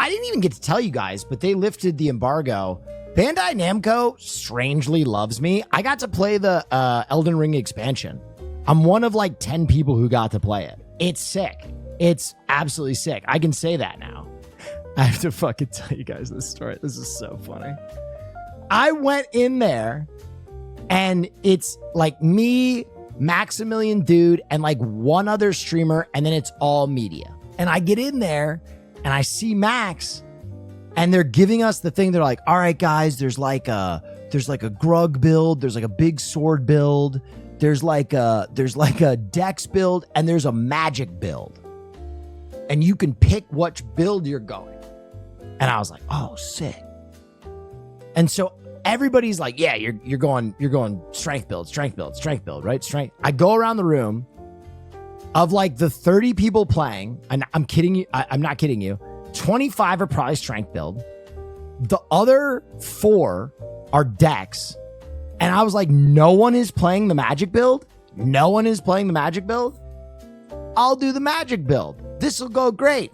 I didn't even get to tell you guys, but they lifted the embargo. Bandai Namco strangely loves me. I got to play the Elden Ring expansion. I'm one of like 10 people who got to play it. It's sick. It's absolutely sick. I can say that now. I have to fucking tell you guys this story. This is so funny. I went in there and it's like me, Maximilian Dude, and like one other streamer, and then it's all media. And I get in there and I see Max, and they're giving us the thing. They're like, all right, guys, there's like a Grug build. There's like a big sword build. There's like a Dex build, and there's a magic build. And you can pick which build you're going. And I was like, oh, sick. And so everybody's like, yeah, you're going strength build, right? Strength. I go around the room of like the 30 people playing, and I'm kidding you. I'm not kidding you. 25 are probably strength build. The other 4 are Dex. And I was like, no one is playing the magic build? No one is playing the magic build? I'll do the magic build. This will go great.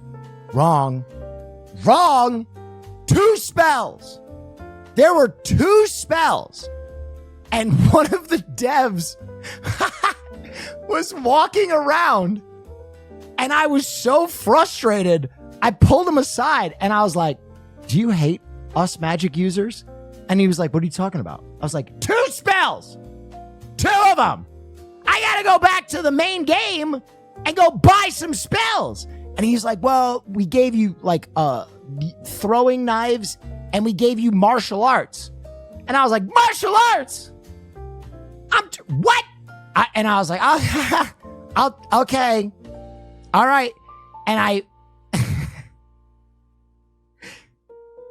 Wrong. 2 spells. There were 2 spells. And one of the devs was walking around. And I was so frustrated. I pulled him aside and I was like, do you hate us magic users? And he was like, what are you talking about? I was like, 2 spells. 2 of them. I got to go back to the main game and go buy some spells. And he's like, well, we gave you like throwing knives and we gave you martial arts. And I was like, martial arts? What? And I was like, okay. All right. And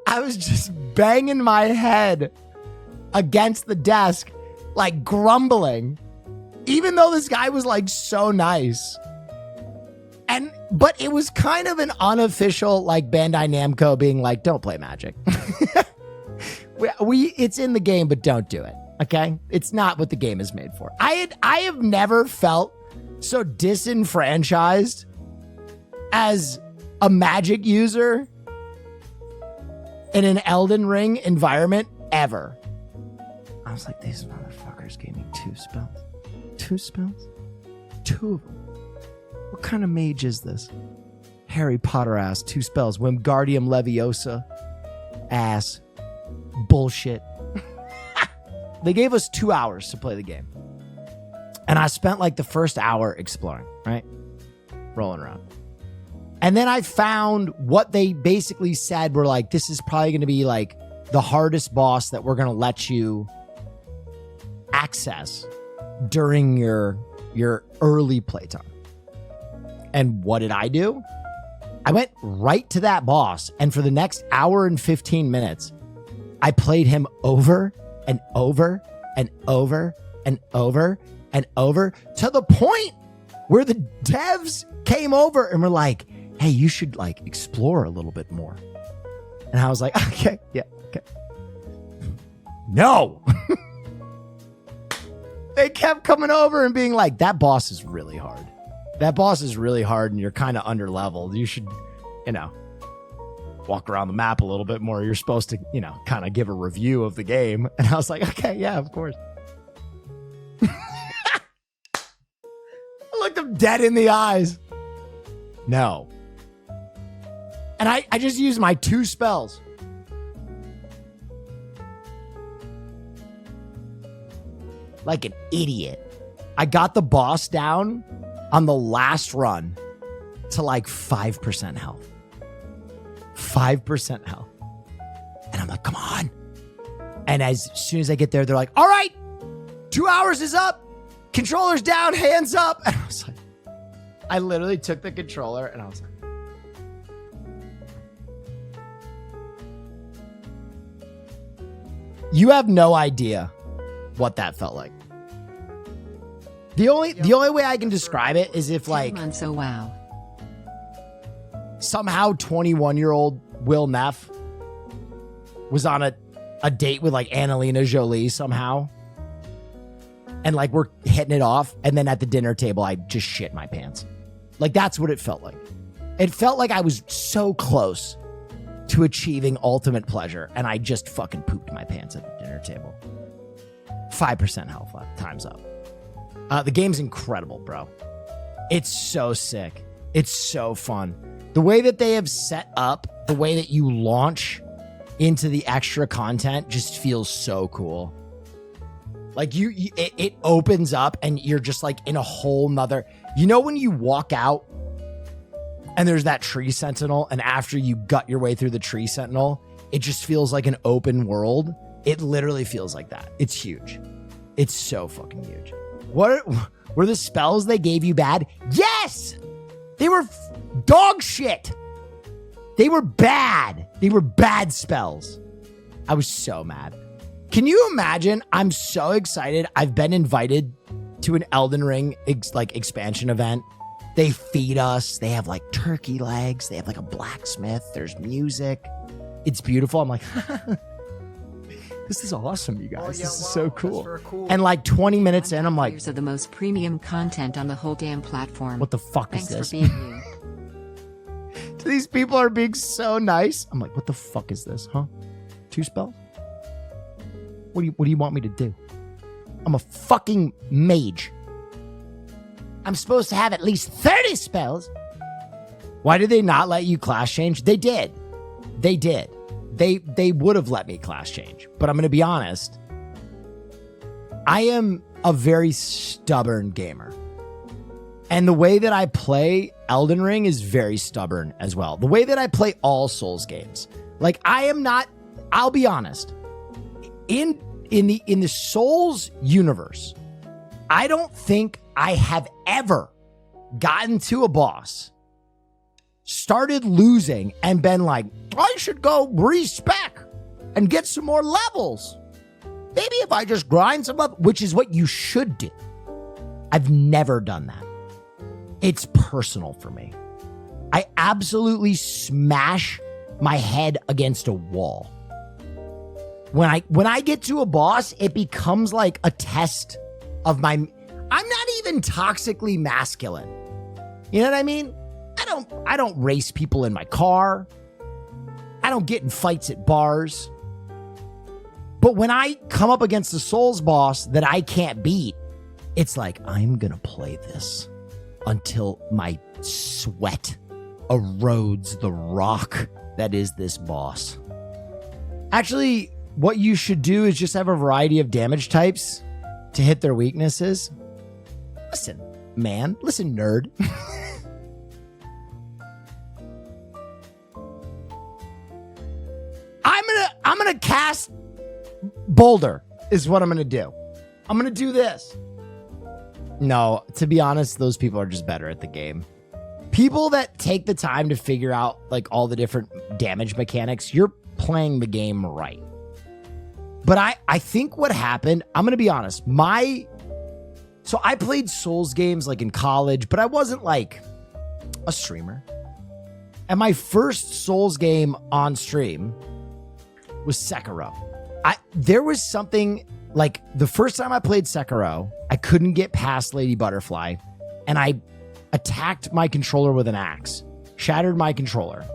I was just banging my head against the desk, like grumbling, even though this guy was like so nice. But it was kind of an unofficial, like Bandai Namco being like, don't play Magic. It's in the game, but don't do it. Okay. It's not what the game is made for. I have never felt so disenfranchised as a Magic user in an Elden Ring environment ever. I was like, these motherfuckers gave me 2 spells. 2 spells? 2 of them. What kind of mage is this? Harry Potter ass, 2 spells. Wingardium Leviosa ass. Bullshit. They gave us 2 hours to play the game. And I spent like the first hour exploring, right? Rolling around. And then I found what they basically said were like, this is probably going to be like the hardest boss that we're going to let you access during your early playtime. And what did I do? I went right to that boss. And for the next hour and 15 minutes, I played him over and over and over and over and over to the point where the devs came over and were like, hey, you should like explore a little bit more. And I was like, okay, yeah, okay. No. They kept coming over and being like, that boss is really hard. That boss is really hard and you're kind of under leveled. You should, walk around the map a little bit more. You're supposed to, kind of give a review of the game. And I was like, okay, yeah, of course. I looked him dead in the eyes. No. And I just used my 2 spells. Like an idiot. I got the boss down on the last run to like 5% health. 5% health. And I'm like, come on. And as soon as I get there, they're like, all right, 2 hours is up. Controller's down, hands up. And I was like, I literally took the controller and I was like, you have no idea what that felt like. The only way I can describe it is if like so wow. Somehow 21-year-old Will Neff was on a date with like Annalena Jolie somehow. And like we're hitting it off. And then at the dinner table, I just shit my pants. Like that's what it felt like. It felt like I was so close to achieving ultimate pleasure, and I just fucking pooped my pants at the dinner table. 5% health left. Time's up. The game's incredible, bro. It's so sick. It's so fun. The way that they have set up, the way that you launch into the extra content just feels so cool. Like it opens up and you're just like in a whole nother, you know, when you walk out and there's that tree sentinel, and after you gut your way through the tree sentinel, it just feels like an open world. It literally feels like that. It's huge. It's so fucking huge. What were the spells they gave you bad? Yes! They were dog shit. They were bad. They were bad spells. I was so mad. Can you imagine? I'm so excited. I've been invited to an Elden Ring expansion event. They feed us. They have like turkey legs. They have like a blacksmith. There's music. It's beautiful. I'm like, this is awesome, you guys. Oh, yeah, this is so cool. And like 20 minutes in, I'm like, years of the most premium content on the whole damn platform. What the fuck is this? Thanks for being you. These people are being so nice. I'm like, what the fuck is this, huh? 2 spells? What do you want me to do? I'm a fucking mage. I'm supposed to have at least 30 spells. Why did they not let you class change? They did. They did. They would have let me class change. But I'm going to be honest. I am a very stubborn gamer. And the way that I play Elden Ring is very stubborn as well. The way that I play all Souls games. Like, I am not, I'll be honest. In the Souls universe, I don't think I have ever gotten to a boss, started losing, and been like, I should go respec and get some more levels. Maybe if I just grind some up, which is what you should do. I've never done that. It's personal for me. I absolutely smash my head against a wall. When I get to a boss, it becomes like a test of my, I'm not even toxically masculine. You know what I mean? I don't race people in my car. I don't get in fights at bars. But when I come up against a Souls boss that I can't beat, it's like, I'm going to play this until my sweat erodes the rock that is this boss. Actually, what you should do is just have a variety of damage types to hit their weaknesses. Listen, man. Listen, nerd. I'm gonna cast Boulder is what I'm gonna do. I'm gonna do this. No, to be honest, those people are just better at the game. People that take the time to figure out like all the different damage mechanics, you're playing the game right. But I think what happened, I'm gonna be honest, so I played Souls games like in college, but I wasn't like a streamer. And my first Souls game on stream was Sekiro. There was something like the first time I played Sekiro, I couldn't get past Lady Butterfly, and I attacked my controller with an axe, shattered my controller.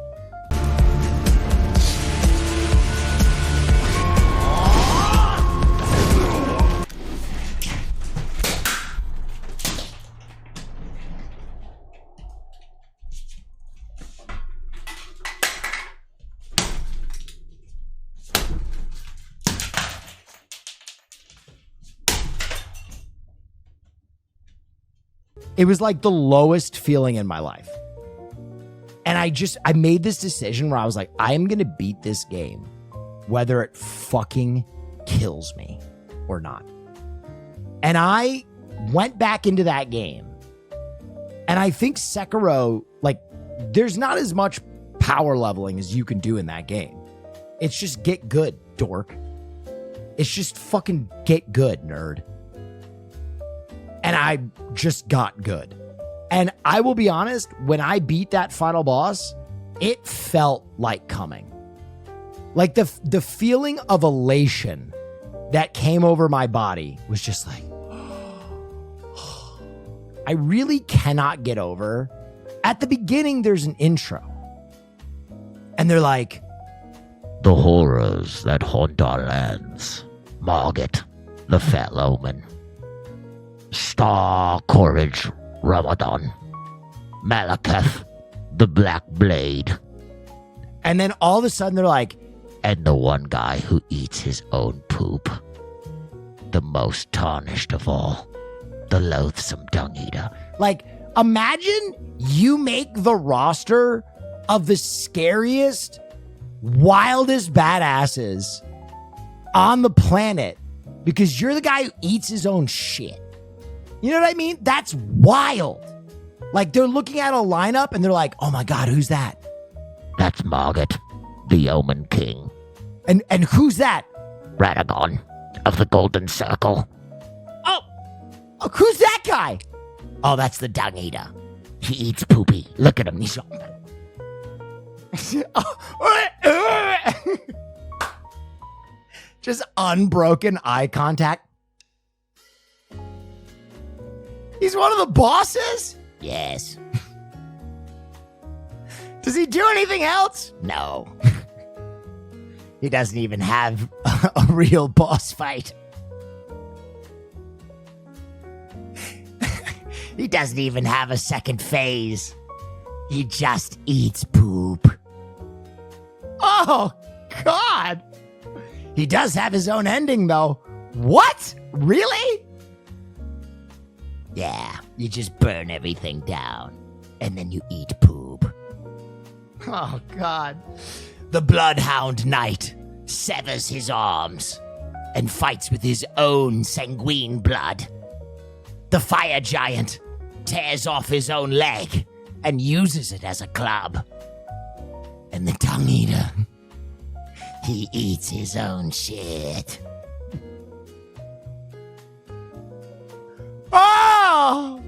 It was like the lowest feeling in my life. And I made this decision where I was like, I am going to beat this game, whether it fucking kills me or not. And I went back into that game. And I think Sekiro, like, there's not as much power leveling as you can do in that game. It's just get good, dork. It's just fucking get good, nerd. And I just got good. And I will be honest, when I beat that final boss, it felt like coming. Like the feeling of elation that came over my body was just like, I really cannot get over. At the beginning, there's an intro. And they're like, The horrors that haunt our lands. Margit, the fell omen. Star Courage Ramadan. Malaketh, the Black Blade. And then all of a sudden they're like, and the one guy who eats his own poop. The most tarnished of all. The loathsome dung eater. like, imagine you make the roster of the scariest, wildest badasses on the planet because you're the guy who eats his own shit. You know what I mean? That's wild. Like, they're looking at a lineup and they're like, oh my God, who's that? That's Margit, the Omen King. And who's that? Radagon of the Golden Circle. Oh, who's that guy? Oh, that's the dung eater. He eats poopy. Look at him. He's just unbroken eye contact. He's one of the bosses? yes. Does he do anything else? No. He doesn't even have a real boss fight. He doesn't even have a second phase. He just eats poop. Oh, God. He does have his own ending, though. What? Really? Yeah, you just burn everything down, and then you eat poop. Oh, God. The Bloodhound Knight severs his arms and fights with his own sanguine blood. The Fire Giant tears off his own leg and uses it as a club. And the Dung Eater, he eats his own shit. Oh!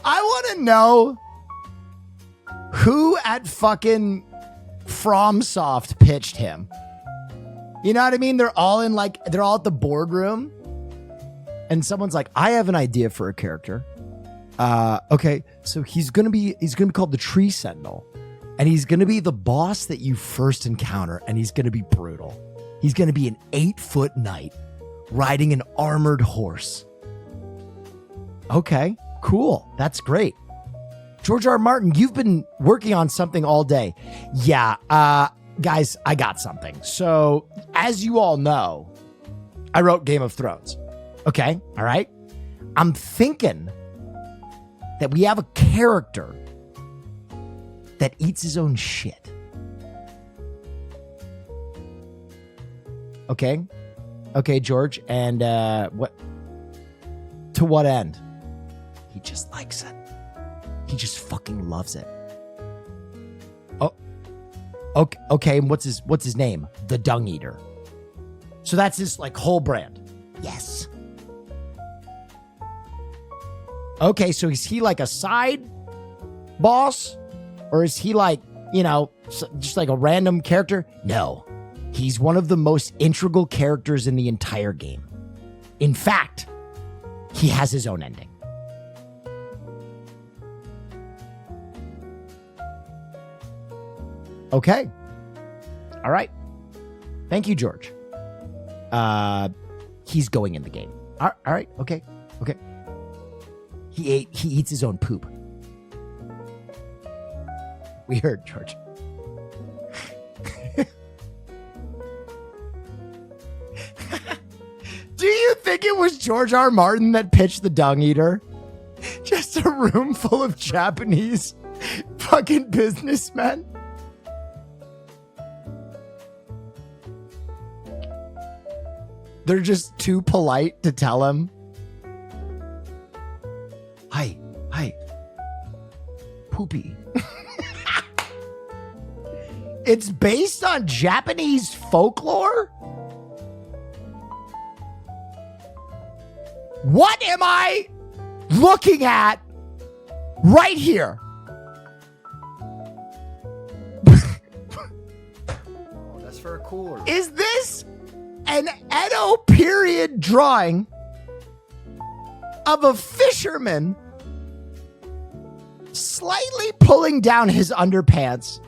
I want to know who at fucking FromSoft pitched him. You know what I mean? They're all at the boardroom and someone's like, I have an idea for a character. Okay, so he's gonna be called the Tree Sentinel, and he's gonna be the boss that you first encounter, and he's gonna be brutal. He's gonna be an 8-foot knight riding an armored horse. Okay, cool. That's great. George R. Martin, you've been working on something all day. Yeah, guys, I got something. So, as you all know, I wrote Game of Thrones. Okay, all right? I'm thinking that we have a character that eats his own shit. Okay? Okay, George, and what? To what end? He just likes it. He just fucking loves it. Oh, okay. And what's his name? The Dung Eater. So that's his whole brand. Yes. Okay, so is he like a side boss, or is he just like a random character? No, he's one of the most integral characters in the entire game. In fact, he has his own ending. Okay. All right. Thank you, George. He's going in the game. All right. Okay. He eats his own poop. We heard, George. Do you think it was George R. Martin that pitched the Dung Eater? Just a room full of Japanese fucking businessmen? They're just too polite to tell him. Hi. Poopy. It's based on Japanese folklore? What am I looking at right here? That's for a cooler. Is this an Edo period drawing of a fisherman slightly pulling down his underpants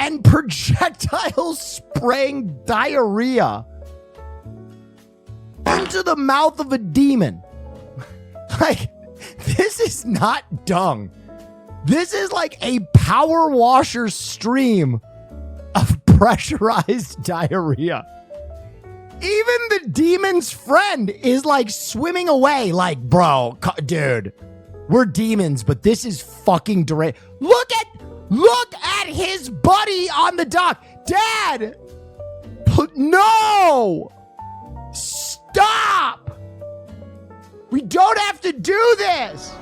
and projectiles spraying diarrhea into the mouth of a demon. Like, this is not dung. This is like a power washer stream of pressurized diarrhea. Even the demon's friend is like swimming away like, bro, dude, we're demons, but this is fucking deranged. Look at his buddy on the dock. Dad, no, stop. We don't have to do this.